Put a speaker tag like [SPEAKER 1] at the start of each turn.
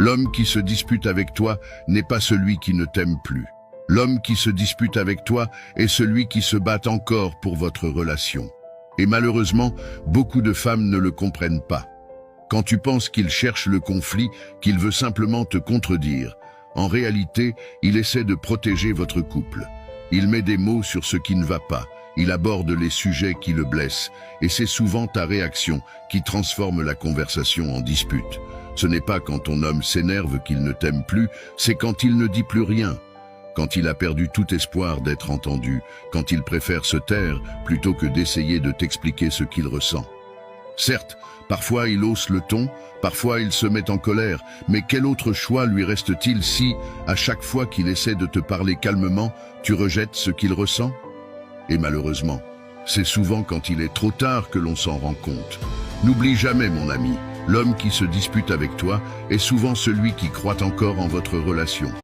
[SPEAKER 1] L'homme qui se dispute avec toi n'est pas celui qui ne t'aime plus. L'homme qui se dispute avec toi est celui qui se bat encore pour votre relation. Et malheureusement, beaucoup de femmes ne le comprennent pas. Quand tu penses qu'il cherche le conflit, qu'il veut simplement te contredire, en réalité, il essaie de protéger votre couple. Il met des mots sur ce qui ne va pas, il aborde les sujets qui le blessent, et c'est souvent ta réaction qui transforme la conversation en dispute. Ce n'est pas quand ton homme s'énerve qu'il ne t'aime plus, c'est quand il ne dit plus rien, quand il a perdu tout espoir d'être entendu, quand il préfère se taire plutôt que d'essayer de t'expliquer ce qu'il ressent. Certes, parfois il hausse le ton, parfois il se met en colère, mais quel autre choix lui reste-t-il si, à chaque fois qu'il essaie de te parler calmement, tu rejettes ce qu'il ressent? Et malheureusement, c'est souvent quand il est trop tard que l'on s'en rend compte. N'oublie jamais, mon ami, l'homme qui se dispute avec toi est souvent celui qui croit encore en votre relation.